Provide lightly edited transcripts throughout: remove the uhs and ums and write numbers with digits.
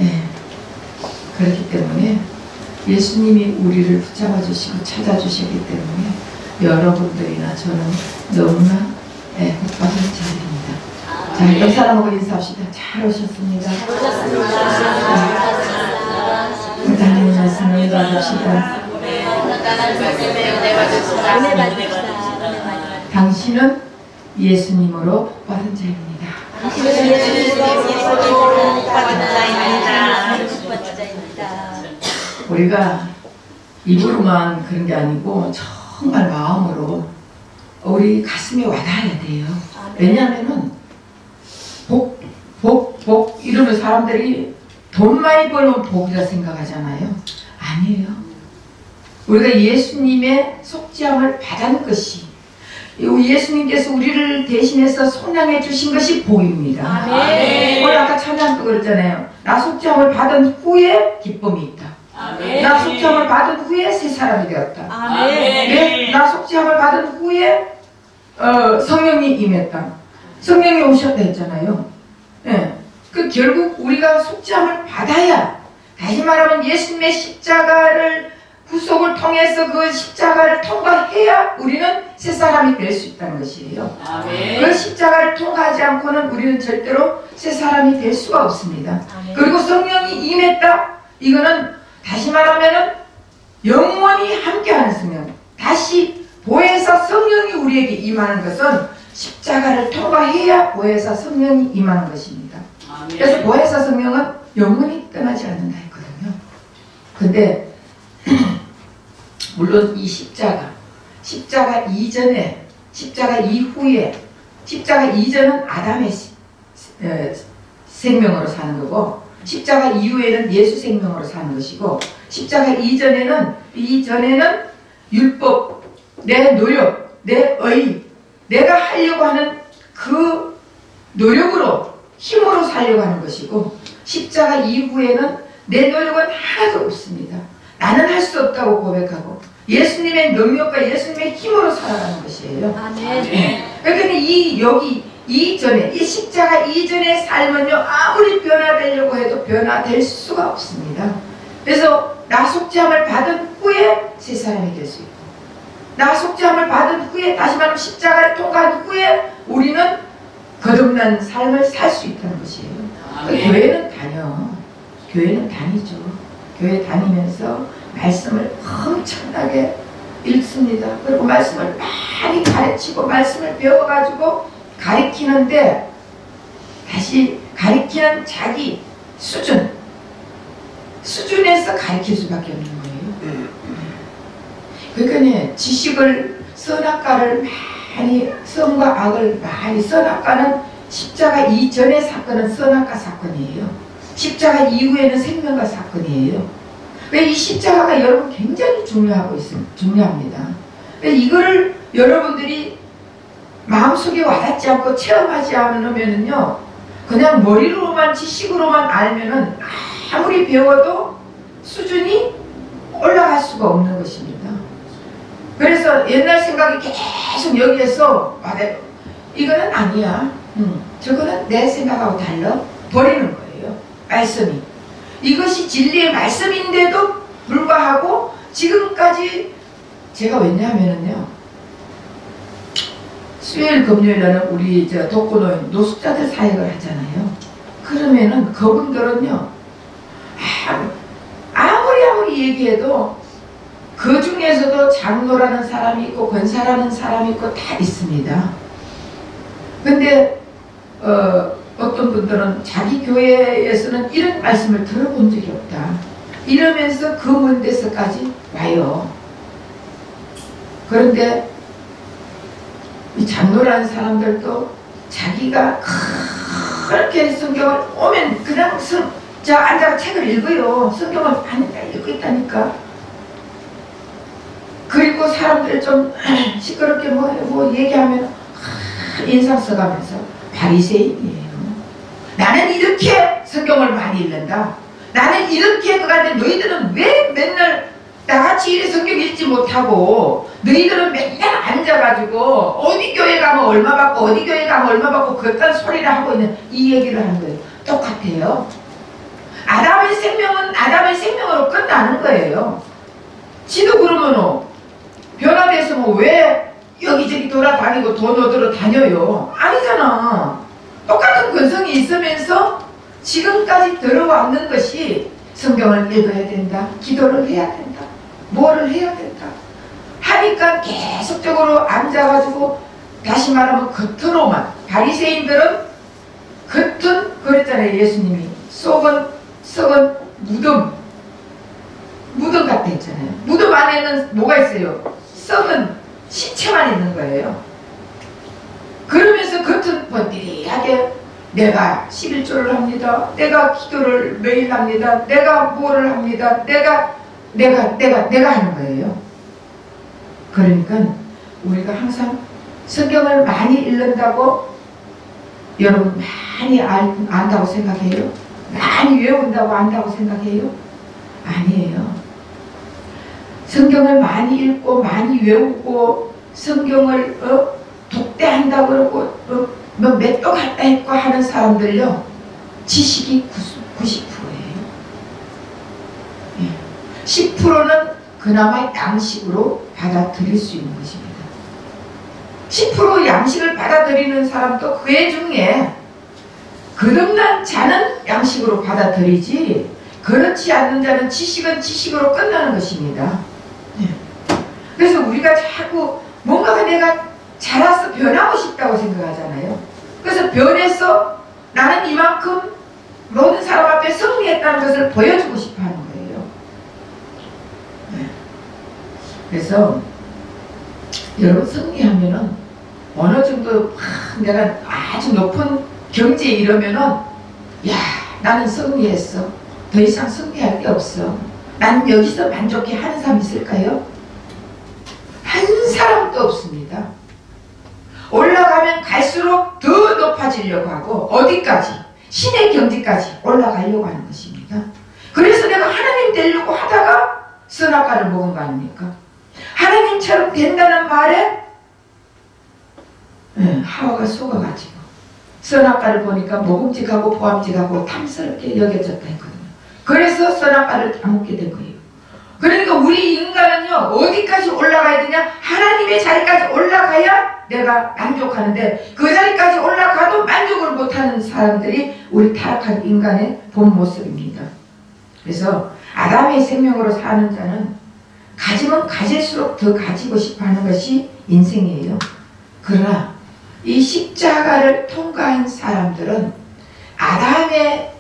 네. 그렇기 때문에 예수님이 우리를 붙잡아 주시고 찾아주시기 때문에 여러분들이나 저는 너무나 복받은 자들입니다. 자, 옆 사람하고 인사합시다. 잘 오셨습니다. 하나님 말씀을 받읍시다. 당신은 예수님으로 복받은 자입니다. 우리가 입으로만 그런 게 아니고 정말 마음으로 우리 가슴에 와닿아야 돼요. 왜냐하면은 복 이러면 사람들이 돈 많이 벌면 복이라 생각하잖아요. 아니에요. 우리가 예수님의 속죄함을 받은 것이, 예수님께서 우리를 대신해서 속량해 주신 것이 복입니다. 오늘 아까 찬양도 그랬잖아요. 나 속죄함을 받은 후에 기쁨이 있다. 아멘. 나 속죄함을 받은 후에 새 사람이 되었다. 아멘. 나 속죄함을 받은 후에 성령이 임했다. 성령이 오셨다 했잖아요. 네. 그 결국 우리가 속죄함을 받아야, 다시 말하면 예수님의 십자가를 구속을 통해서 그 십자가를 통과해야 우리는 새 사람이 될 수 있다는 것이에요. 아멘. 그 십자가를 통과하지 않고는 우리는 절대로 새 사람이 될 수가 없습니다. 아멘. 그리고 성령이 임했다. 이거는 다시 말하면은 영원히 함께하는 성령. 다시 보혜사 성령이 우리에게 임하는 것은 십자가를 통과해야 보혜사 성령이 임하는 것입니다. 아멘. 그래서 보혜사 성령은 영원히 떠나지 않는다 했거든요. 근데 물론 이 십자가 이전에, 십자가 이후에, 십자가 이전은 아담의 생명으로 사는 거고, 십자가 이후에는 예수 생명으로 사는 것이고, 십자가 이전에는 율법, 내 노력, 내 의, 내가 하려고 하는 그 노력으로, 힘으로 살려고 하는 것이고, 십자가 이후에는 내 노력은 하나도 없습니다. 나는 할 수 없다고 고백하고 예수님의 능력과 예수님의 힘으로 살아가는 것이에요. 아멘. 그러니까 이 십자가 이전의 삶은요, 아무리 변화되려고 해도 변화될 수가 없습니다. 그래서 나 속죄함을 받은 후에 새 사람이 될 수 있고, 나 속죄함을 받은 후에, 다시 말하면 십자가를 통과한 후에 우리는 거듭난 삶을 살 수 있다는 것이에요. 교회는 다니죠. 교회 다니면서 말씀을 엄청나게 읽습니다. 그리고 말씀을 많이 가르치고 말씀을 배워가지고 가르치는데, 다시 가르치는 자기 수준에서 가르칠 수밖에 없는 거예요. 그러니까 지식을, 선악과를 많이, 선과 악을 많이, 선악과는 십자가 이전의 사건은 선악과 사건이에요. 십자가 이후에는 생명과 사건이에요. 왜 이 십자가가 여러분 굉장히 중요합니다. 이거를 여러분들이 마음속에 와닿지 않고 체험하지 않으면은요, 그냥 머리로만, 지식으로만 알면은 아무리 배워도 수준이 올라갈 수가 없는 것입니다. 그래서 옛날 생각이 계속 여기에서 이거는 아니야. 저거는 내 생각하고 달라. 버리는 거예요. 말씀이. 이것이 진리의 말씀인데도 불구하고 지금까지 제가 왜냐하면은요, 수요일 금요일에는 우리 독거노인 노숙자들 사역을 하잖아요. 그러면은 그분들은요, 아무리 얘기해도 그 중에서도 장로라는 사람이 있고 권사라는 사람이 있고 다 있습니다. 근데 어떤 분들은 자기 교회에서는 이런 말씀을 들어본 적이 없다 이러면서 그 먼 데서까지 와요. 그런데 이 장로라는 사람들도 자기가 그렇게 성경을 오면 그냥 앉아서 책을 읽어요. 성경을 많이 읽고 있다니까. 그리고 사람들 좀 시끄럽게 뭐 얘기하면 인상 써가면서 바리새인이에요. 나는 이렇게 성경을 많이 읽는다. 나는 이렇게 그간데 너희들은 왜 맨날 나같이 이래 성경 읽지 못하고 너희들은 맨날 앉아가지고 어디 교회 가면 얼마 받고 어디 교회 가면 얼마 받고 그딴 소리를 하고 있는 이 얘기를 하는 거예요. 똑같아요. 아담의 생명은 아담의 생명으로 끝나는 거예요. 지도 그러면 변화돼서 뭐 왜 여기저기 돌아다니고 돈 얻으러 다녀요? 아니잖아. 똑같은 근성이 있으면서 지금까지 들어왔는 것이 성경을 읽어야 된다, 기도를 해야 된다, 뭐를 해야 된다 하니까 계속적으로 앉아가지고, 다시 말하면 겉으로만, 바리새인들은 겉은 그랬잖아요. 예수님이 썩은 무덤 같다 했잖아요. 무덤 안에는 뭐가 있어요? 썩은 시체만 있는 거예요. 그러면서 겉은 번들이하게 내가 11조를 합니다, 내가 기도를 매일 합니다, 내가 뭐를 합니다, 내가 하는 거예요. 그러니까 우리가 항상 성경을 많이 읽는다고 여러분 많이 안다고 생각해요? 많이 외운다고 안다고 생각해요? 아니에요. 성경을 많이 읽고 많이 외우고 성경을 독대한다고 그러고 뭐 맷도 갖다 했고 하는 사람들요, 지식이 90%예요. 10%는 그나마 양식으로 받아들일 수 있는 것입니다. 10% 양식을 받아들이는 사람도 그의 중에 거듭난 자는 양식으로 받아들이지, 그렇지 않는 자는 지식은 지식으로 끝나는 것입니다. 그래서 우리가 자꾸 뭔가가 내가 자라서 변하고 싶다고 생각하잖아요. 그래서 변해서 나는 이만큼 모든 사람 앞에 승리했다는 것을 보여주고 싶어 하는 거예요. 그래서 여러분, 승리하면은 어느 정도 내가 아주 높은 경지에 이르면은, 야, 나는 승리했어, 더 이상 승리할 게 없어, 난 여기서 만족해 하는 사람 있을까요? 한 사람도 없습니다. 올라가면 갈수록 더 높아지려고 하고, 어디까지? 신의 경지까지 올라가려고 하는 것입니다. 그래서 내가 하나님 되려고 하다가 선악과를 먹은 거 아닙니까? 하나님처럼 된다는 말에 하와가 속아가지고 선악과를 보니까 먹음직하고 보암직하고 탐스럽게 여겨졌다 했거든요. 그래서 선악과를 다 먹게 된 거예요. 그러니까 우리 인간은요, 어디까지 올라가야 되냐? 하나님의 자리까지 올라가야 내가 만족하는데, 그 자리까지 올라가도 만족을 못하는 사람들이 우리 타락한 인간의 본 모습입니다. 그래서 아담의 생명으로 사는 자는 가지면 가질수록 더 가지고 싶어하는 것이 인생이에요. 그러나 이 십자가를 통과한 사람들은 아담의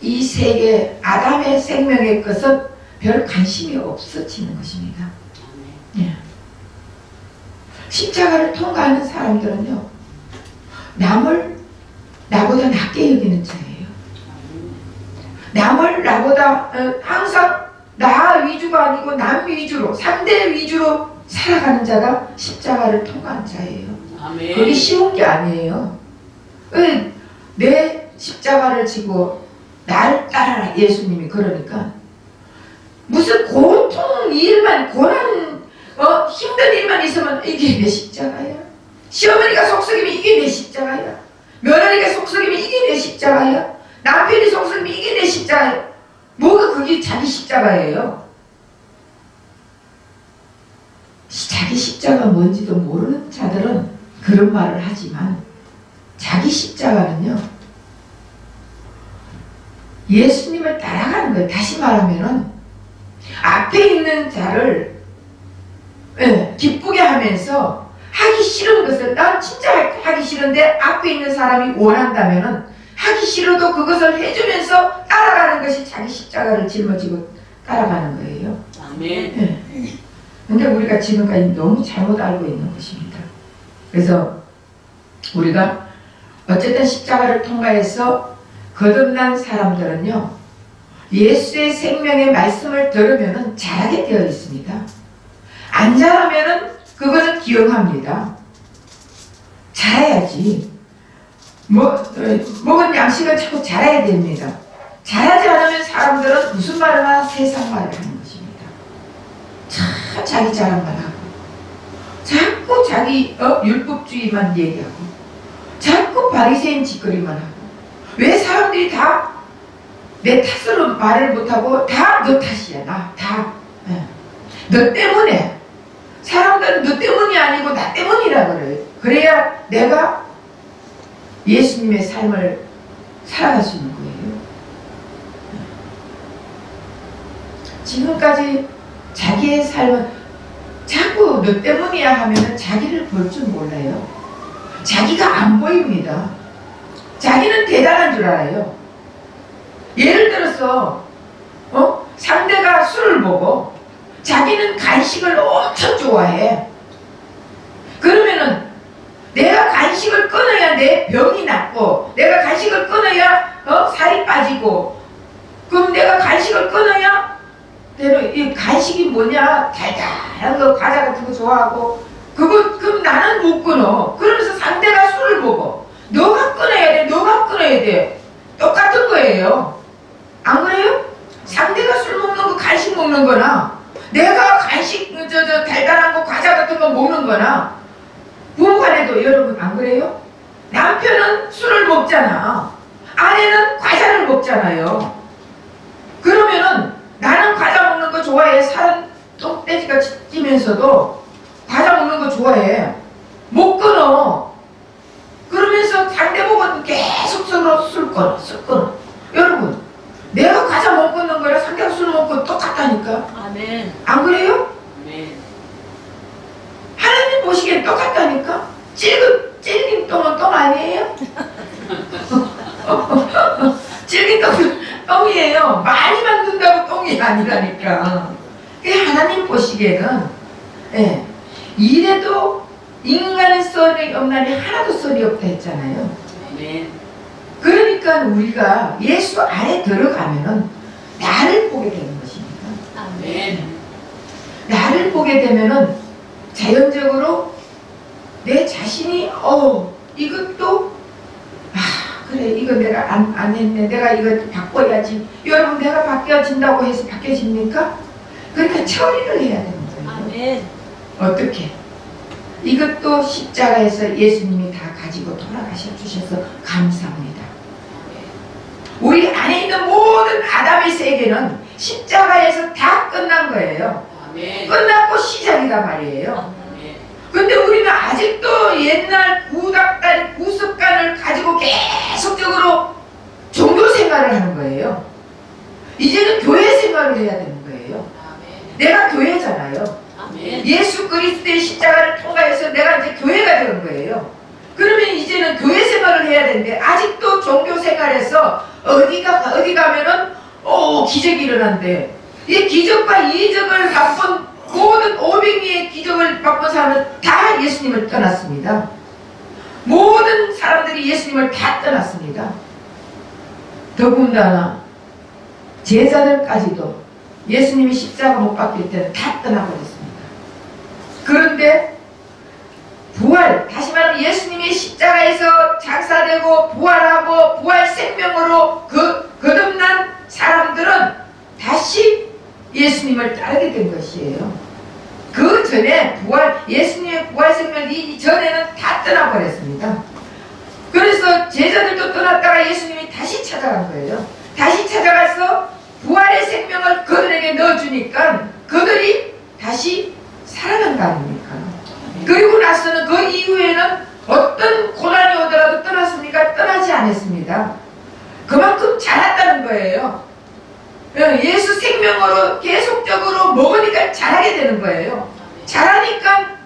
이 세계, 아담의 생명의 것은 별 관심이 없어지는 것입니다. 십자가를 통과하는 사람들은요, 남을 나보다 낮게 여기는 자예요. 남을 나보다 항상 나 위주가 아니고 남 위주로, 상대 위주로 살아가는 자가 십자가를 통과한 자예요. 아멘. 그게 쉬운 게 아니에요. 내 십자가를 지고 나를 따라라, 예수님이 그러니까 무슨 고통 일만, 고난, 힘든 일만 있으면 이게 내 십자가야. 시어머니가 속썩이면 이게 내 십자가야. 며느리가 속썩이면 이게 내 십자가야. 남편이 속썩이면 이게 내 십자가야. 뭐가 그게 자기 십자가예요? 자기 십자가 뭔지도 모르는 자들은 그런 말을 하지만, 자기 십자가는요, 예수님을 따라가는 거예요. 다시 말하면은 앞에 있는 자를 기쁘게 하면서 하기 싫은 것을, 난 진짜 하기 싫은데 앞에 있는 사람이 원한다면은 하기 싫어도 그것을 해주면서 따라가는 것이 자기 십자가를 짊어지고 따라가는 거예요. 아멘. 근데 우리가 지금까지 너무 잘못 알고 있는 것입니다. 그래서 우리가 어쨌든 십자가를 통과해서 거듭난 사람들은요, 예수의 생명의 말씀을 들으면 자라게 되어 있습니다. 안 자라면은 그거는 기억합니다. 자라야지. 먹은 양식을 자꾸 자라야 됩니다. 자라지 않으면 사람들은 무슨 말을 하나? 세상 말을 하는 것입니다. 참 자기 자랑만 하고, 자꾸 자기 율법주의만 얘기하고, 자꾸 바리새인 짓거리만 하고. 왜 사람들이 다 내 탓으로 말을 못하고 다 너 탓이야. 다. 너 때문에. 사람들은 너 때문이 아니고 나 때문이라 그래요. 그래야 내가 예수님의 삶을 살아갈 수 있는 거예요. 지금까지 자기의 삶은 자꾸 너 때문이야 하면은 자기를 볼 줄 몰라요. 자기가 안 보입니다. 자기는 대단한 줄 알아요. 예를 들어서 상대가 술을 먹어. 자기는 간식을 엄청 좋아해. 그러면은 내가 간식을 끊어야 내 병이 낫고, 내가 간식을 끊어야 살이 빠지고, 그럼 내가 간식을 끊어야 이 간식이 뭐냐, 달달한 거 과자 같은 거 좋아하고, 그럼 나는 못 끊어. 그러면서 상대가 술을 먹어. 너가 끊어야 돼. 너가 끊어야 돼. 똑같은 거예요. 안 그래요? 상대가 술 먹는 거, 간식 먹는 거나, 내가 간식 달달한 거 과자 같은 거 먹는 거나, 부부간에도 여러분 안 그래요? 남편은 술을 먹잖아. 아내는 과자를 먹잖아요. 그러면은 나는 과자 먹는 거 좋아해. 살은 똥돼지가 찌면서도 과자 먹는 거 좋아해. 못 끊어. 그러면서 상대보고는 계속 술 끊어. 여러분, 내가 과자 못 끊는 거랑 상대가 술 먹고 똑같다니까. 아멘. 안 그래요? 아멘. 하나님 보시기엔 똑같다니까. 찔긴 똥은 똥 아니에요? 찔긴 똥은 똥이에요. 많이 만든다고 똥이 아니라니까. 하나님 보시기에는 이래도 인간의 썰이 없나니 하나도 썰이 없다 했잖아요. 아멘. 그러니까 우리가 예수 안에 들어가면은 나를 보게 되는 것입니다. 아멘. 나를 보게 되면은 자연적으로 내 자신이 이것도 그래, 이거 내가 안 했네, 내가 이거 바꿔야지. 여러분, 내가 바뀌어진다고 해서 바뀌어집니까? 그러니까 처리를 해야 되는 거예요. 아멘. 어떻게? 이것도 십자가에서 예수님이 다 가지고 돌아가셔 주셔서 감사합니다. 우리 안에 있는 모든 아담의 세계는 십자가에서 다 끝난 거예요. 아멘. 끝났고 시작이란 말이에요. 근데 우리는 아직도 옛날 구습관을 가지고 계속적으로 종교 생활을 하는 거예요. 이제는 교회 생활을 해야 되는 거예요. 내가 교회잖아요. 예수 그리스도의 십자가를 통과해서 내가 이제 교회가 되는 거예요. 그러면 이제는 교회 생활을 해야 되는데 아직도 종교 생활에서 어디 가면은 기적이 일어난대. 이 기적과 이적을 맛본 모든 500리의 기적을 맛본 사람은 다 예수님을 떠났습니다. 모든 사람들이 예수님을 다 떠났습니다. 더군다나 제자들까지도 예수님이 십자가 못 박힐 때는 다 떠나버렸습니다. 그런데 부활, 다시 말하면 예수님이 십자가에서 장사되고 부활하고 부활 생명으로 거듭난 사람들은 다시 예수님을 따르게 된 것이에요. 그 전에 예수님의 부활 생명 이전에는 다 떠나버렸습니다. 그래서 제자들도 떠났다가 예수님이 다시 찾아간 거예요. 다시 찾아가서 부활의 생명을 그들에게 넣어주니까 그들이 다시 살아난 거 아닙니까? 그리고 나서는 그 이후에는 어떤 고난이 오더라도 떠났습니까? 떠나지 않았습니다. 그만큼 자랐다는 거예요. 예수 생명으로 계속적으로 먹으니까 잘하게 되는 거예요. 잘하니까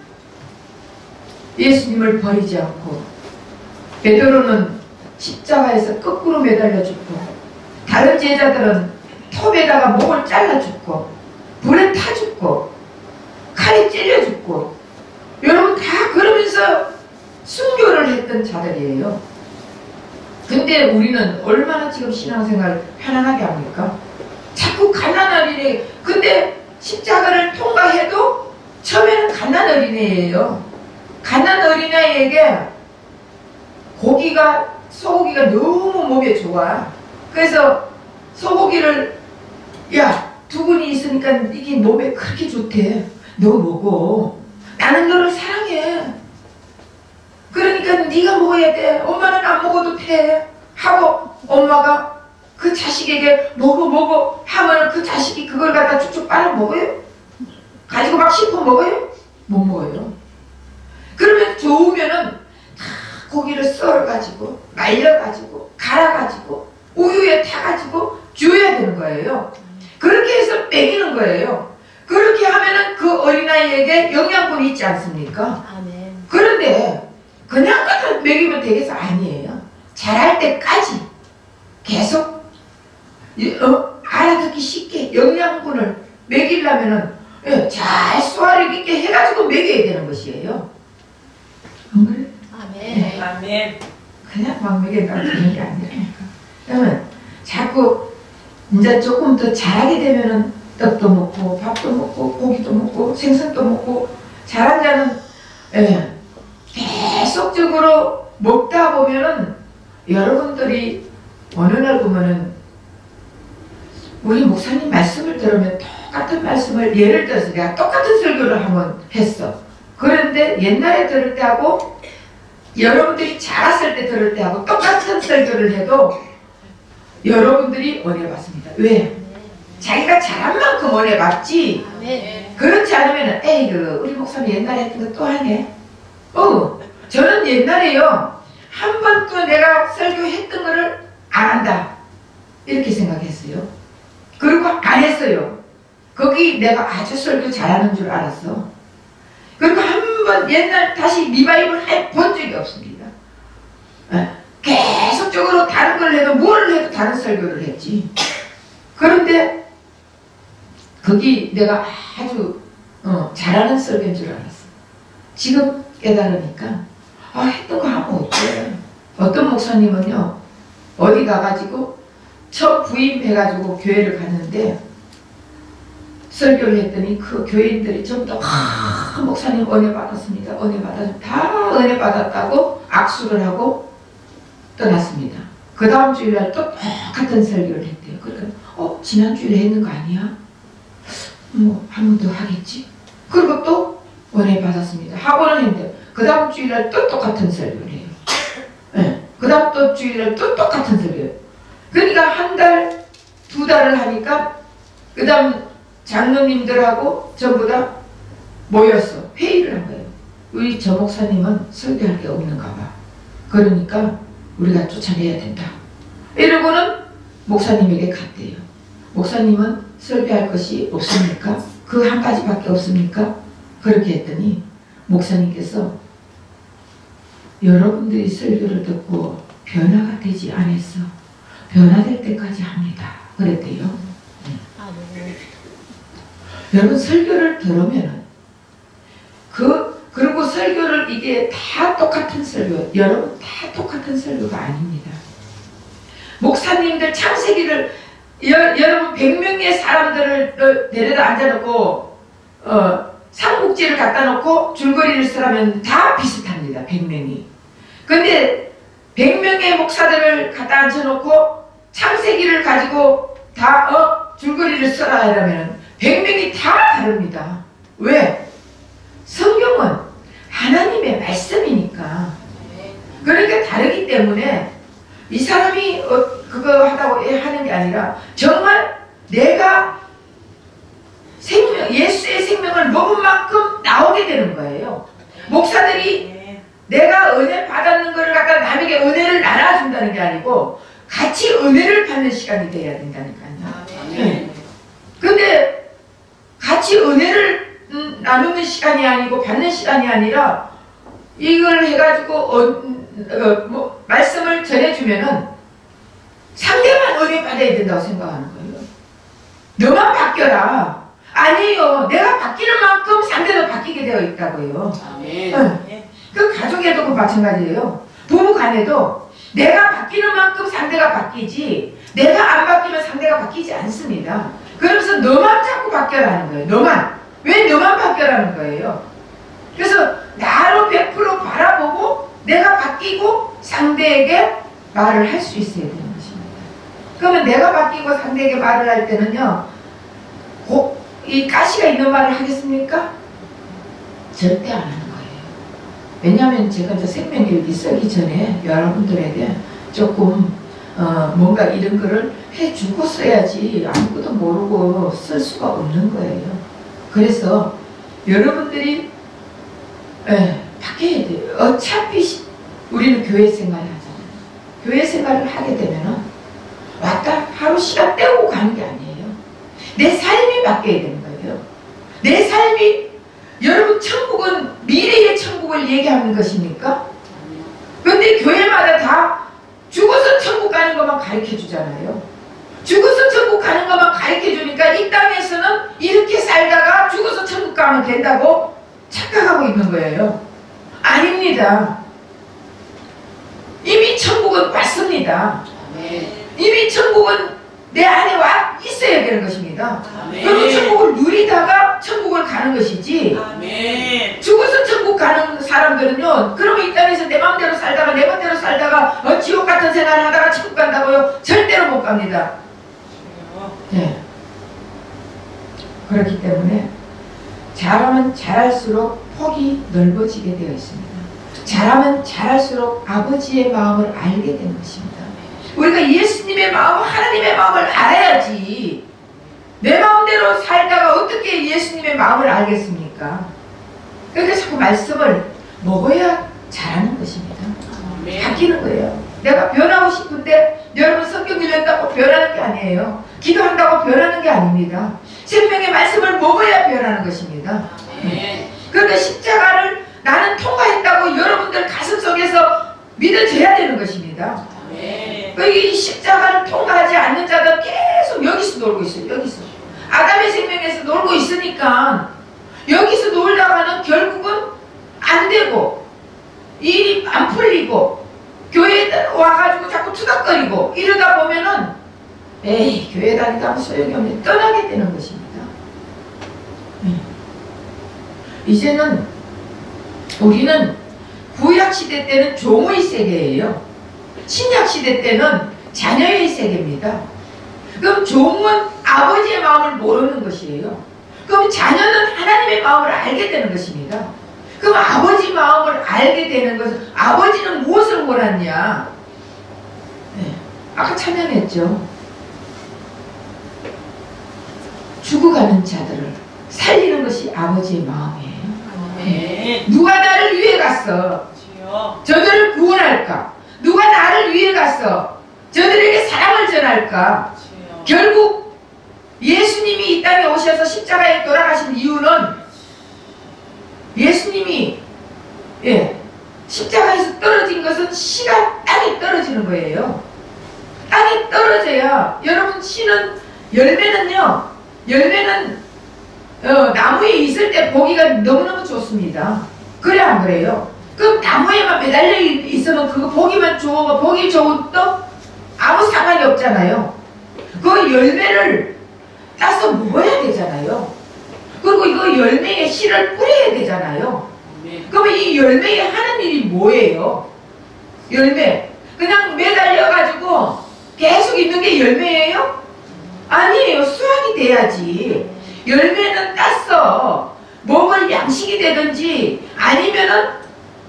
예수님을 버리지 않고, 베드로는 십자가에서 거꾸로 매달려 죽고, 다른 제자들은 톱에다가 목을 잘라 죽고, 불에 타 죽고, 칼에 찔려 죽고, 여러분 다 그러면서 순교를 했던 자들이에요. 근데 우리는 얼마나 지금 신앙생활 편안하게 합니까? 자꾸 갓난어린이. 근데 십자가를 통과해도 처음에는 갓난어린이에요. 갓난어린아이에게 소고기가 너무 몸에 좋아. 그래서 소고기를, 야, 두근이 있으니까 이게 몸에 그렇게 좋대. 너 먹어. 나는 너를 사랑해. 그러니까 네가 먹어야 돼. 엄마는 안 먹어도 돼. 하고 엄마가 그 자식에게 먹어 하면 그 자식이 그걸 갖다 쭉쭉 빨아 먹어요? 가지고 막 씹어 먹어요? 못 먹어요. 그러면 좋으면은 다 고기를 썰어가지고 말려가지고 갈아가지고 우유에 타가지고 줘야 되는 거예요. 그렇게 해서 먹이는 거예요. 그렇게 하면은 그 어린아이에게 영양분이 있지 않습니까? 아멘. 그런데 그냥 갖다 먹이면 되겠어? 아니에요. 자랄 때까지 계속 알아듣기 쉽게 영양분을 먹이려면은 잘 소화력 있게 해가지고 먹여야 되는 것이에요. 안 그래? 아멘. 아멘. 그냥 막 먹여가지고 되는 게 아니라니까. 그러면 자꾸 이제 조금 더 자라게 되면은 떡도 먹고 밥도 먹고 고기도 먹고 생선도 먹고 자란 자는 계속적으로 먹다 보면은 여러분들이 어느 날 보면은 우리 목사님 말씀을 들으면 똑같은 말씀을 예를 들어서 내가 똑같은 설교를 한번 했어. 그런데 옛날에 들을 때하고 여러분들이 자랐을 때 들을 때하고 똑같은 설교를 해도 여러분들이 은혜 받습니다. 왜? 자기가 잘한 만큼 은혜 받지. 아멘. 그렇지 않으면 에이그 우리 목사님 옛날에 했던 거 또 하네. 저는 옛날에요 한 번도 내가 설교했던 거를 안 한다 이렇게 생각했어요. 그리고 안 했어요. 거기 내가 아주 설교 잘하는 줄 알았어. 그리고 한 번 옛날 다시 리바이벌 해본 적이 없습니다. 계속적으로 다른 걸 해도 뭘 해도 다른 설교를 했지. 그런데 거기 내가 아주 잘하는 설교인 줄 알았어. 지금 깨달으니까 했던 거 하면 어때? 어떤 목사님은요 어디 가가지고 첫 부임해가지고 교회를 갔는데 설교를 했더니 그 교인들이 전부 다 목사님 은혜 받았습니다. 은혜 받았습니다. 다 은혜 받았다고 악수를 하고 떠났습니다. 그 다음 주일날 또 똑같은 설교를 했대요. 그러니까 지난주에 했는 거 아니야? 뭐 한 번 더 하겠지? 그리고 또 은혜 받았습니다. 하고는 했는데 그 다음 주일날 또 똑같은 설교를 해요. 네. 그 다음 또 주일날 또 똑같은 설교예요. 그러니까 한 달, 두 달을 하니까 그 다음 장로님들하고 전부 다 모였어. 회의를 한 거예요. 우리 저 목사님은 설교할 게 없는가 봐. 그러니까 우리가 쫓아내야 된다. 이러고는 목사님에게 갔대요. 목사님은 설교할 것이 없습니까? 그 한 가지밖에 없습니까? 그렇게 했더니 목사님께서 여러분들이 설교를 듣고 변화가 되지 않았어. 변화될 때까지 합니다. 그랬대요. 아멘. 여러분 설교를 들으면은 그리고 설교를 이게 다 똑같은 설교, 여러분 다 똑같은 설교가 아닙니다. 목사님들 창세기를 여러분 100명의 사람들을 데려다 앉아놓고 삼국지를 갖다 놓고 줄거리를 쓰라면 다 비슷합니다. 100명이. 근데 100명의 목사들을 갖다 앉혀놓고 창세기를 가지고 다 줄거리를 써라 이러면 100명이 다 다릅니다. 왜? 성경은 하나님의 말씀이니까. 그러니까 다르기 때문에 이 사람이 그거 하다고 하는 게 아니라 정말 내가 예수의 생명을 먹은 만큼 나오게 되는 거예요. 목사들이 내가 은혜 받았는 걸 갖다 남에게 은혜를 나눠준다는 게 아니고 같이 은혜를 받는 시간이 돼야 된다니까요. 네. 근데 같이 은혜를 나누는 시간이 아니고 받는 시간이 아니라 이걸 해가지고 말씀을 전해주면은 상대만 은혜 받아야 된다고 생각하는 거예요. 너만 바뀌어라. 아니에요. 내가 바뀌는 만큼 상대도 바뀌게 되어 있다고요. 아멘. 그 가족에도 그 마찬가지예요. 부부 간에도 내가 바뀌는 만큼 상대가 바뀌지 내가 안 바뀌면 상대가 바뀌지 않습니다. 그러면서 너만 자꾸 바뀌어라는 거예요. 너만. 왜 너만 바뀌어라는 거예요? 그래서 나로 100% 바라보고 내가 바뀌고 상대에게 말을 할 수 있어야 되는 것입니다. 그러면 내가 바뀌고 상대에게 말을 할 때는요. 이 가시가 있는 말을 하겠습니까? 절대 안 하는 거예요. 왜냐하면 제가 이제 생명일기 쓰기 전에 여러분들에게 조금 뭔가 이런 거를 해주고 써야지 아무것도 모르고 쓸 수가 없는 거예요. 그래서 여러분들이 바뀌어야 돼요. 어차피 우리는 교회 생활을 하잖아요. 교회 생활을 하게 되면은 왔다 하루 시간 때우고 가는 게 아니에요. 내 삶이 바뀌어야 되는 거예요. 내 삶이, 여러분 천국은 미래의 천국을 얘기하는 것입니까? 그런데 교회마다 다 죽어서 천국 가는 것만 가르쳐 주잖아요. 죽어서 천국 가는 것만 가르쳐 주니까 이 땅에서는 이렇게 살다가 죽어서 천국 가면 된다고 착각하고 있는 거예요. 아닙니다. 이미 천국은 왔습니다. 이미 천국은 내 안에 와 있어야 되는 것입니다. 그리고 천국을 누리다가 천국을 가는 것이지, 죽어서 천국 가는 사람들은요, 그러면 이 땅에서 내 마음대로 살다가 내 멋대로 살다가 지옥 같은 생활을 하다가 천국 간다고요? 절대로 못 갑니다. 네. 그렇기 때문에 잘하면 잘할수록 폭이 넓어지게 되어 있습니다. 잘하면 잘할수록 아버지의 마음을 알게 되는 것입니다. 우리가 예수님의 마음, 하나님의 마음을 알아야지. 내 마음대로 살다가 어떻게 예수님의 마음을 알겠습니까? 그러니까 자꾸 말씀을 먹어야 잘하는 것입니다. 바뀌는 거예요. 내가 변하고 싶은데 여러분 성경 읽는다고 변하는 게 아니에요. 기도한다고 변하는 게 아닙니다. 생명의 말씀을 먹어야 변하는 것입니다. 그러니까 십자가를 나는 통과했다고 여러분들 가슴속에서 믿어져야 되는 것입니다. 이 십자가를 통과하지 않는 자들 계속 여기서 놀고 있어요. 여기서 아담의 생명에서 놀고 있으니까 여기서 놀다가는 결국은 안 되고 일이 안 풀리고 교회에 와가지고 자꾸 투닥거리고 이러다 보면은 에이 교회 다니다 아무 소용이 없네 떠나게 되는 것입니다. 이제는 우리는 구약시대 때는 종의 세계예요. 신약시대 때는 자녀의 세계입니다. 그럼 종은 아버지의 마음을 모르는 것이에요. 그럼 자녀는 하나님의 마음을 알게 되는 것입니다. 그럼 아버지 마음을 알게 되는 것은 아버지는 무엇을 원하냐? 아까 찬양했죠. 죽어가는 자들을 살리는 것이 아버지의 마음이에요. 누가 나를 위해 갔어? 저들을 구원할까? 누가 나를 위해 갔어? 저들에게 사랑을 전할까? 결국 예수님이 이 땅에 오셔서 십자가에 돌아가신 이유는 예수님이 십자가에서 떨어진 것은 씨가 땅에 떨어지는 거예요. 땅에 떨어져야 여러분 씨는 열매는요. 열매는 나무에 있을 때 보기가 너무너무 좋습니다. 그래 안 그래요? 그럼 나무에만 매달려 있으면 그거 보기만 좋고 보기 좋은 또 아무 상관이 없잖아요. 그 열매를 따서 먹어야 되잖아요. 그리고 이거 열매에 씨를 뿌려야 되잖아요. 그러면 이 열매에 하는 일이 뭐예요? 열매 그냥 매달려가지고 계속 있는 게 열매예요? 아니에요. 수확이 돼야지. 열매는 따서 먹을 양식이 되든지 아니면은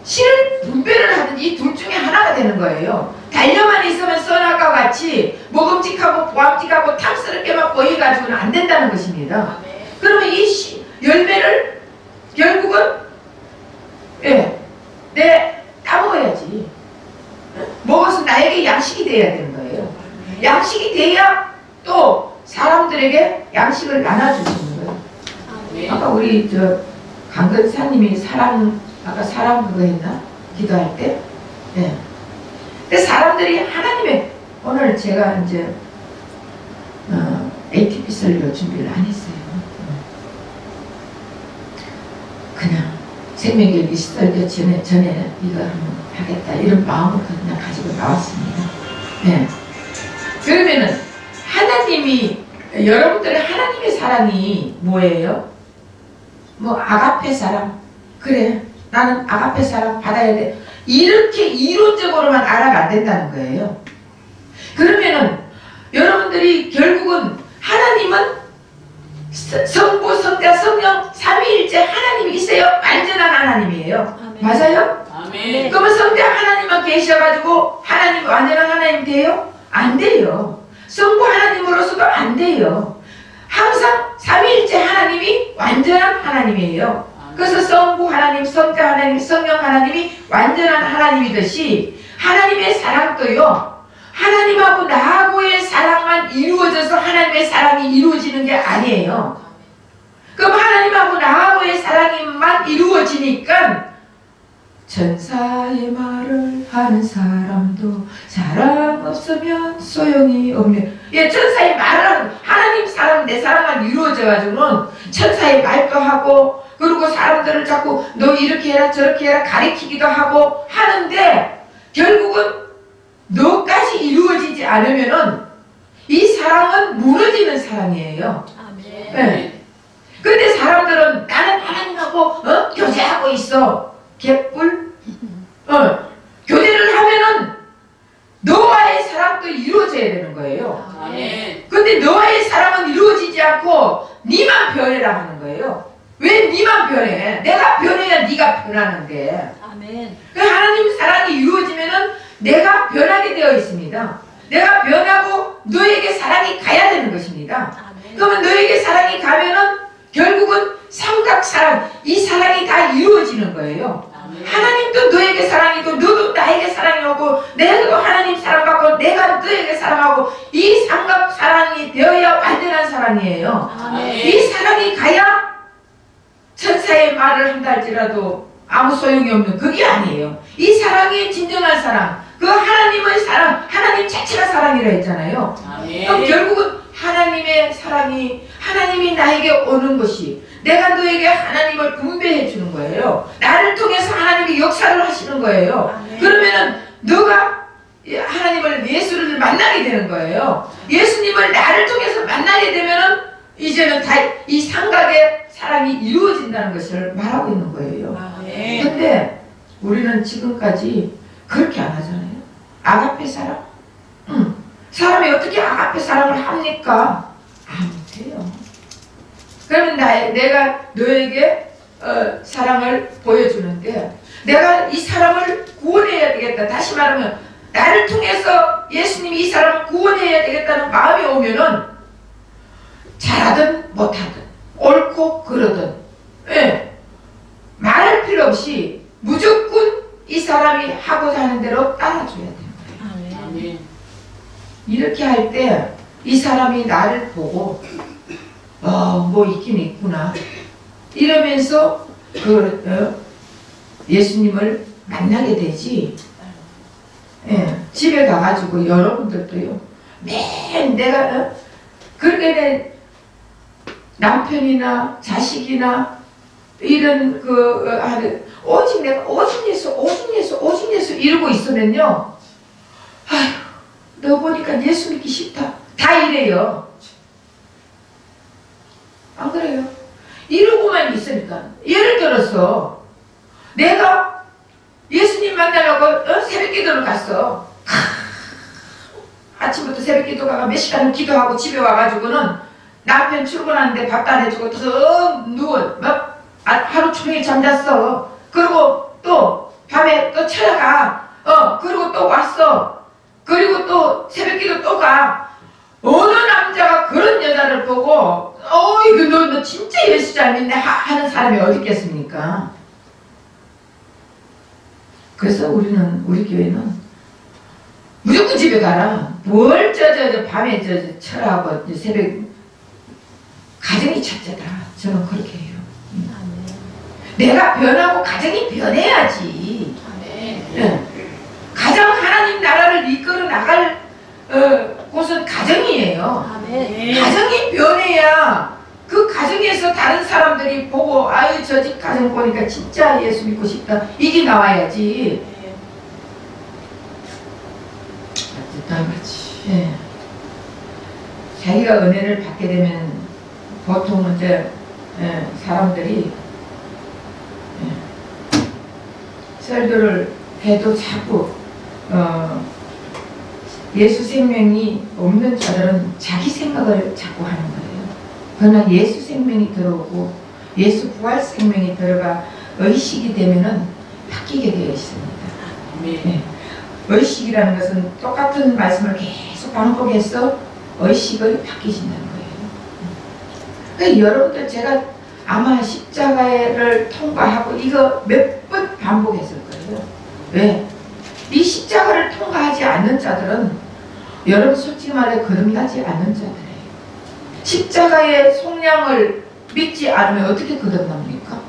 씨를 분배를 하든지 이 둘 중에 하나가 되는 거예요. 달려만 있으면 선악과 같이 먹음직하고 보암직하고 탐스럽게만 보여가지고는 안 된다는 것입니다. 그러면 이 열매를 결국은 내 따먹어야지. 먹어서 나에게 양식이 돼야 되는 거예요. 양식이 돼야 또 사람들에게 양식을 나눠주시는 거예요. 아까 우리 강근사님이 아까 사랑 그거 했나? 기도할 때? 근데 사람들이 하나님의, 오늘 제가 이제, ATP 설교 준비를 안 했어요. 그냥 생명일기 설교 전에 이거 한번 하겠다. 이런 마음을 그냥 가지고 나왔습니다. 그러면은, 여러분들의 하나님의 사랑이 뭐예요? 뭐, 아가페 사랑. 그래. 나는 아가페 사랑 받아야 돼. 이렇게 이론적으로만 알아가 안 된다는 거예요. 그러면은 여러분들이 결국은 하나님은 성부, 성자, 성령, 삼위일체 하나님이 있어요. 완전한 하나님이에요. 아멘. 맞아요? 아멘. 그러면 성자 하나님만 계셔가지고 하나님 완전한 하나님 돼요? 안 돼요. 성부 하나님으로서도 안 돼요. 항상 삼위일체 하나님이 완전한 하나님이에요. 그래서 성부 하나님, 성자 하나님, 성령 하나님이 완전한 하나님이듯이 하나님의 사랑도요, 하나님하고 나하고의 사랑만 이루어져서 하나님의 사랑이 이루어지는 게 아니에요. 그럼 하나님하고 나하고의 사랑이만 이루어지니까 천사의 말을 하는 사람도 사랑 없으면 소용이 없네. 예, 천사의 말을 하는, 하나님 사랑, 내 사랑만 이루어져가지고는 천사의 말도 하고, 그리고 사람들을 자꾸 너 이렇게 해라 저렇게 해라 가리키기도 하고 하는데, 결국은 너까지 이루어지지 않으면은 이 사랑은 무너지는 사랑이에요. 아멘. 네. 근데 사람들은 나는 하나님하고 교제하고 있어. 개뿔? 교제를 하면은 너와의 사랑도 이루어져야 되는 거예요. 아멘. 근데 너와의 사랑은 이루어지지 않고 니만 변해라 하는 거예요. 왜 니만 변해? 내가 변해야 니가 변하는데. 아멘. 하나님 사랑이 이루어지면은 내가 변하게 되어 있습니다. 내가 변하고 너에게 사랑이 가야 되는 것입니다. 아멘. 그러면 너에게 사랑이 가면은 결국은 삼각사랑, 이 사랑이 다 이루어지는 거예요. 아멘. 하나님도 너에게 사랑이고 너도 나에게 사랑이 오고 내가도 하나님 사랑받고 내가 너에게 사랑하고 이 삼각사랑이 되어야 완전한 사랑이에요. 아멘. 이 사랑이 가야 천사의 말을 한다 할지라도 아무 소용이 없는 그게 아니에요. 이 사랑이 진정한 사랑, 그 하나님의 사랑, 하나님 자체가 사랑이라 했잖아요. 아멘. 그럼 결국은 하나님의 사랑이, 하나님이 나에게 오는 것이 내가 너에게 하나님을 분배해 주는 거예요. 나를 통해서 하나님이 역사를 하시는 거예요. 아멘. 그러면은 너가 하나님을, 예수를 만나게 되는 거예요. 예수님을 나를 통해서 만나게 되면은 이제는 다 이 삼각의 사랑이 이루어진다는 것을 말하고 있는 거예요. 아멘. 근데 우리는 지금까지 그렇게 안 하잖아요. 아가페 사랑? 사람이 어떻게 아가페 사랑을 합니까? 안 돼요. 그러면 내가 너에게 사랑을 보여주는데 내가 이 사람을 구원해야 되겠다. 다시 말하면 나를 통해서 예수님이 이 사람을 구원해야 되겠다는 마음이 오면은 잘하든 못하든 옳고 그러든, 예, 말할 필요 없이 무조건 이 사람이 하고자 하는 대로 따라줘야 되는 거예요. 아멘. 이렇게 할 때 이 사람이 나를 보고 뭐 있긴 있구나 이러면서 예수님을 만나게 되지. 예, 집에 가가지고 여러분들도요 맨 내가 그렇게 된 남편이나 자식이나 이런 오직 내가 오직 예수 이러고 있으면요, 아휴 너 보니까 예수 믿기 싫다 다 이래요. 안 그래요? 이러고만 있으니까. 예를 들어서 내가 예수님 만나려고 새벽기도를 갔어. 아침부터 새벽기도 가가 몇 시간을 기도하고 집에 와가지고는 남편 출근하는데 밥도 안 해주고 더 누워 하루 종일 잠잤어. 그리고 또 밤에 또 찾아가. 그리고 또 왔어. 그리고 또 새벽기도 또 가. 어느 남자가 그런 여자를 보고 이거 너 진짜 예수 잘 믿네 하는 사람이 어디 있겠습니까? 그래서 우리 교회는 무조건 집에 가라. 뭘 밤에 철하고 새벽 가정이 첫째다. 저는 그렇게 해요. 내가 변하고 가정이 변해야지. 네. 가정 하나님 나라를 이끌어 나갈 곳은 가정이에요. 아멘. 가정이 변해야 그 가정에서 다른 사람들이 보고 아유 저 집 가정 보니까 진짜 예수 믿고 싶다 이게 나와야지. 그렇지. 네. 자기가 은혜를 받게 되면 보통 이제 사람들이 설교를 해도 자꾸 예수 생명이 없는 자들은 자기 생각을 자꾸 하는 거예요. 그러나 예수 생명이 들어오고 예수 부활 생명이 들어가 의식이 되면은 바뀌게 되어 있습니다. 네. 의식이라는 것은 똑같은 말씀을 계속 계속 반복해서 의식을 바뀌신다는 거예요. 그러니까 여러분들 제가 아마 십자가를 통과하고 이거 몇 번 반복했을 거예요. 왜? 이 십자가를 통과하지 않는 자들은 여러분 솔직히 말해 거듭나지 않는 자들이에요. 십자가의 속량을 믿지 않으면 어떻게 거듭납니까?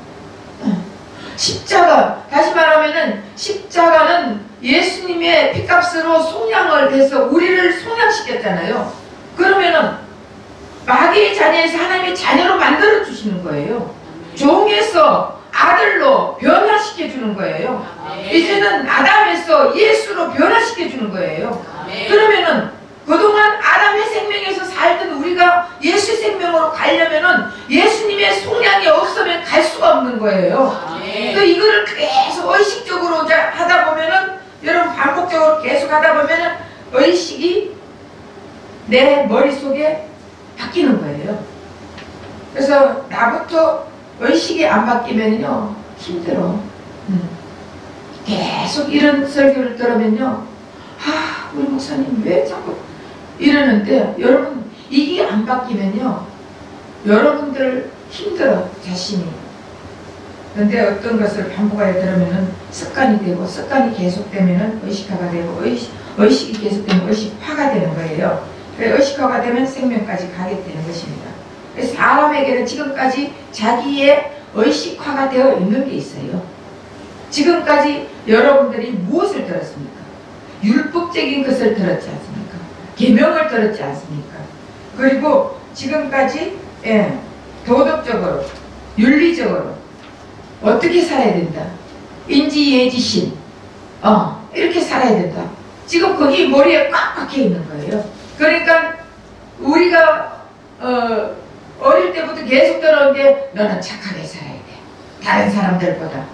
십자가, 다시 말하면은 십자가는 예수님의 피값으로 속량을 해서 우리를 속량시켰잖아요. 그러면은 마귀의 자녀에서 하나님의 자녀로 만들어 주시는 거예요. 종에서 아들로 변화시켜 주는 거예요. 이제는 아담에서 예수로 변화시켜 주는 거예요. 그러면은 그동안 아담의 생명에서 살던 우리가 예수의 생명으로 가려면은 예수님의 속량이 없으면 갈 수가 없는 거예요. 이거를 계속 의식적으로 하다 보면은, 여러분 반복적으로 계속 하다 보면은 의식이 내 머릿속에 바뀌는 거예요. 그래서 나부터 의식이 안 바뀌면요 힘들어. 계속 이런 설교를 들으면요, 아 우리 목사님 왜 자꾸 이러는데, 여러분 이게 안 바뀌면요 여러분들 힘들어 자신이. 그런데 어떤 것을 반복하여 들으면은 습관이 되고, 습관이 계속되면은 의식화가 되고, 의식이 계속되면 의식화가 되는 거예요. 의식화가 되면 생명까지 가게 되는 것입니다. 그래서 사람에게는 지금까지 자기의 의식화가 되어 있는 게 있어요. 지금까지 여러분들이 무엇을 들었습니까? 율법적인 것을 들었지 않습니까? 계명을 들었지 않습니까? 그리고 지금까지 도덕적으로, 윤리적으로 어떻게 살아야 된다, 인지예지신 이렇게 살아야 된다. 지금 거기 머리에 꽉 박혀 있는 거예요. 그러니까 우리가 어릴 때부터 계속 들어온 게, 너는 착하게 살아야 돼, 다른 사람들보다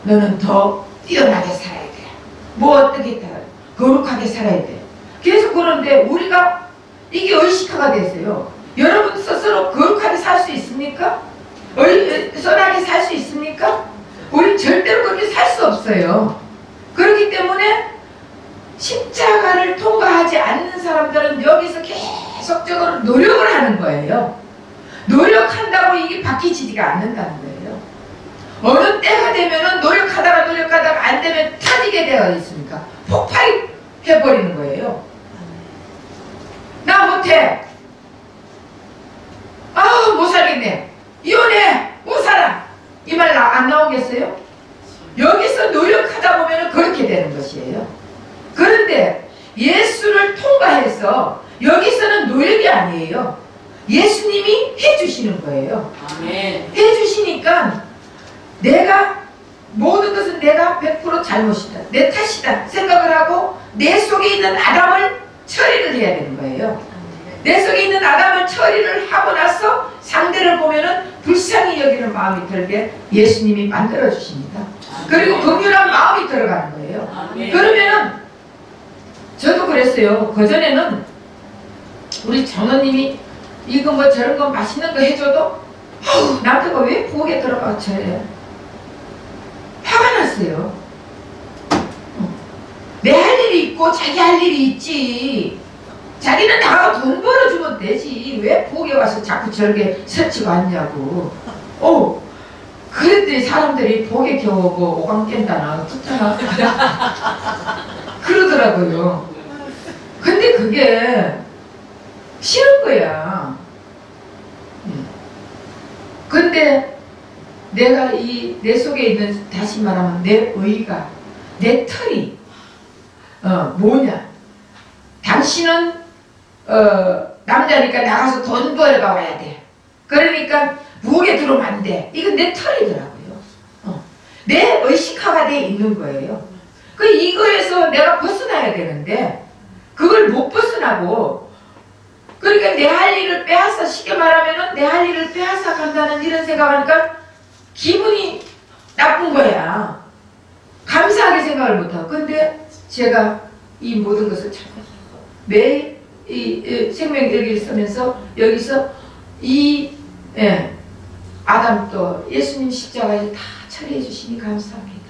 너는 더 뛰어나게 살아야 돼, 뭐 어떻게 거룩하게 살아야 돼, 계속 그러는데 우리가 이게 의식화가 됐어요. 여러분 스스로 거룩하게 살 수 있습니까? 선하게 살 수 있습니까? 우리 절대로 그렇게 살 수 없어요. 그렇기 때문에 십자가를 통과하지 않는 사람들은 여기서 계속적으로 노력을 하는 거예요. 노력한다고 이게 바뀌지가 않는다는 거예요. 어느 때가 되면은 노력하다가 안 되면 터지게 되어 있으니까 폭발이 해버리는 거예요. 나 못해, 못 살겠네, 이혼해, 못 살아, 이 말 안 나오겠어요? 여기서 노력하다 보면 그렇게 되는 것이에요. 그런데 예수를 통과해서 여기서는 노력이 아니에요. 예수님이 해주시는 거예요. 아멘. 해주시니까 내가 모든 것은 내가 100% 잘못이다, 내 탓이다 생각을 하고 내 속에 있는 아담을 처리를 해야 되는 거예요. 내 속에 있는 아담을 처리를 하고 나서 상대를 보면은 불쌍히 여기는 마음이 들게 예수님이 만들어 주십니다. 그리고 긍휼한 마음이 들어가는 거예요. 그러면은 저도 그랬어요. 그전에는 우리 장로님이 이거 뭐 저런 거 맛있는 거 해줘도 나한테가 왜 부엌에 들어가 저래, 화가 났어요. 내 할 일이 있고 자기 할 일이 있지. 자기는 나가서 돈 벌어주면 되지, 왜 부엌에 와서 자꾸 저렇게 설치고 앉냐고. 그랬더니 사람들이 부엌에 겨우고 오감 깬다나 듣잖아 그러더라고요. 근데 그게 싫은 거야. 근데 내가 내 속에 있는, 다시 말하면 내 의가, 내 털이 뭐냐, 당신은 남자니까 나가서 돈 벌어가 와야 돼, 그러니까 부엌에 들어오면 안 돼. 이건 내 털이더라고요. 내 의식화가 돼 있는 거예요. 이거에서 내가 벗어나야 되는데 그걸 못 벗어나고, 그러니까 내 할 일을 빼앗아, 쉽게 말하면은 내 할 일을 빼앗아 간다는 이런 생각하니까 기분이 나쁜 거야. 감사하게 생각을 못하고. 근데 제가 이 모든 것을 참 매일 이 생명일기를 쓰면서 여기서 아담도 예수님 십자가에 다 처리해 주시니 감사합니다.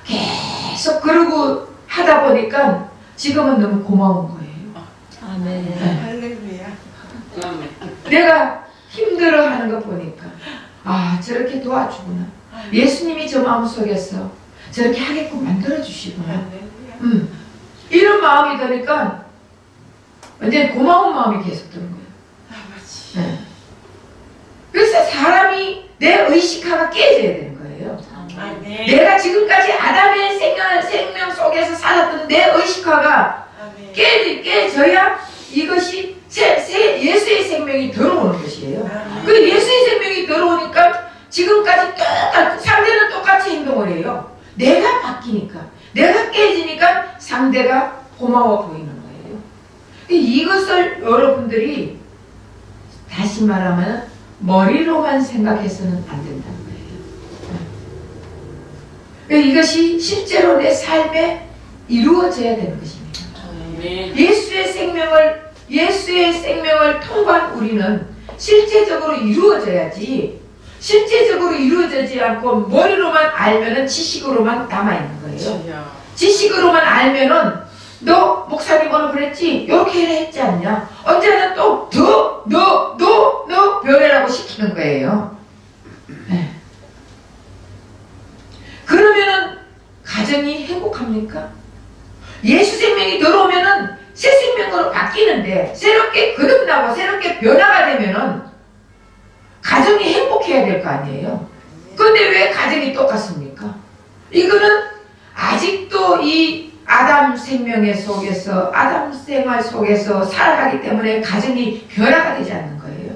계속 그러고 하다 보니까 지금은 너무 고마운 거예요. 아멘. 할렐루야. 내가 힘들어하는 거 보니까 아 저렇게 도와주구나. 예수님이 저 마음속에서 저렇게 하게끔 만들어주시구나. 이런 마음이 드니까 이제 고마운 마음이 계속 드는 거예요. 아버지. 네. 그래서 사람이 내 의식화가 깨져야 되는 거예요. 아멘. 내가 지금까지 아담의 생명 속에서 살았던 내 의식화가 아멘. 깨져야 이것이 예수의 생명이 들어오는 것이에요. 아멘. 그 예수의 생명이 들어오니까 지금까지 똑같이 상대는 똑같이 행동을 해요. 내가 바뀌니까, 내가 깨지니까 상대가 고마워 보이는 거예요. 이것을 여러분들이 다시 말하면 머리로만 생각해서는 안 된다는 거예요. 이것이 실제로 내 삶에 이루어져야 되는 것입니다. 예수의 생명을 통과한 우리는 실제적으로 이루어져야지, 실제적으로 이루어지지 않고 머리로만 알면은 지식으로만 남아있는 거예요. 지식으로만 알면은 너 목사님 오늘 그랬지? 요렇게 해라 했지 않냐? 언제나 또 너 변해라고 시키는 거예요. 네. 그러면은 가정이 행복합니까? 예수 생명이 들어오면은 새 생명으로 바뀌는데 새롭게 거듭나고 새롭게 변화가 되면은 가정이 행복해야 될 거 아니에요? 근데 왜 가정이 똑같습니까? 이거는 아직도 이 아담 생명의 속에서, 아담 생활 속에서 살아가기 때문에 가정이 변화가 되지 않는 거예요.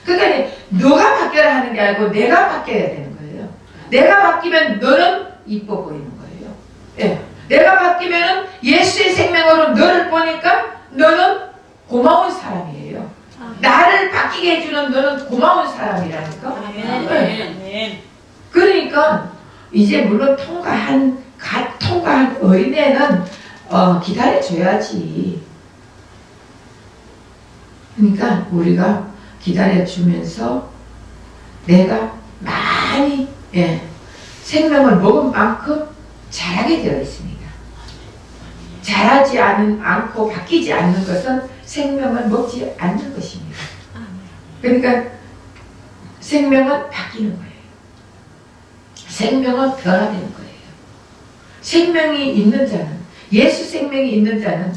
그러니까 너가 바뀌어야 하는 게 아니고 내가 바뀌어야 되는 거예요. 내가 바뀌면 너는 이뻐 보이는 거예요. 예. 내가 바뀌면 예수의 생명으로 너를 보니까 너는 고마운 사람이에요. 나를 바뀌게 해주는 너는 고마운 사람이라니까. 네. 그러니까 이제 물론 통과한 어린애는 기다려줘야지. 그러니까 우리가 기다려주면서 내가 많이 생명을 먹은 만큼 자라게 되어 있습니다. 자라지 않고 바뀌지 않는 것은 생명을 먹지 않는 것입니다. 그러니까 생명은 바뀌는 거예요. 생명은 변화되는 거예요. 생명이 있는 자는, 예수 생명이 있는 자는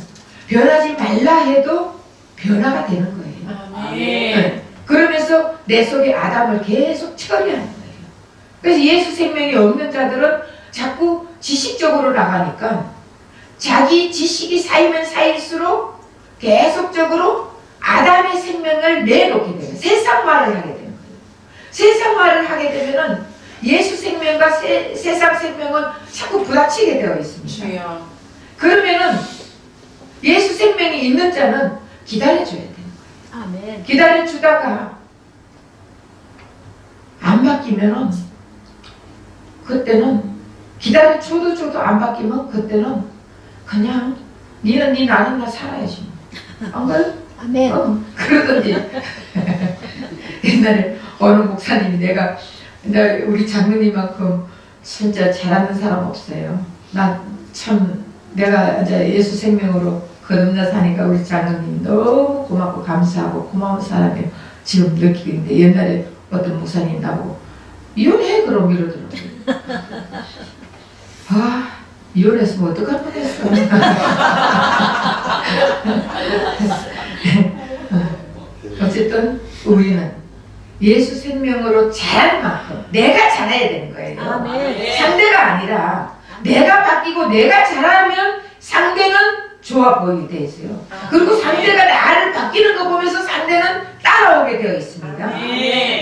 변하지 말라 해도 변화가 되는 거예요. 네. 그러면서 내 속에 아담을 계속 처리하는 거예요. 그래서 예수 생명이 없는 자들은 자꾸 지식적으로 나가니까 자기 지식이 쌓이면 쌓일수록 계속적으로 아담의 생명을 내놓게 돼요. 세상화를 하게 되는 거예요. 세상화를 하게 되면은 예수 생명과 세상 생명은 자꾸 부딪히게 되어 있습니다. 그러면은 예수 생명이 있는 자는 기다려줘야 되는 거예요. 아멘. 기다려주다가 안 바뀌면은 그때는 기다려줘도 안 바뀌면 그때는 그냥 니는 니 나는 나 살아야지. 안 그래? 아멘. 그러던지 옛날에 어느 목사님이 내가 우리 장로님만큼 진짜 잘하는 사람 없어요. 내가 이제 예수 생명으로 거듭나 사니까 우리 장로님 너무 고맙고 감사하고 고마운 사람이에요. 지금 느끼는데 옛날에 어떤 목사님 나보고 이혼해 그럼 이러더라고요. 아 이혼했으면 어떡할 뻔했어. 어쨌든 우리는 예수 생명으로 자랄 만큼 내가 자라야 되는 거예요. 아멘. 상대가 아니라 내가 바뀌고 내가 자라면 상대는 좋아 보이게 돼 있어요. 그리고 상대가 나를 바뀌는 거 보면서 상대는 따라오게 되어 있습니다.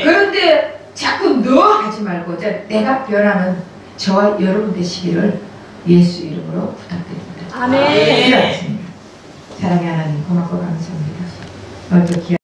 그런데 자꾸 너 하지 말고 내가 변하는 저와 여러분 되시기를 예수 이름으로 부탁드립니다. 아멘. 사랑의 하나님 고맙고 감사합니다. 오늘도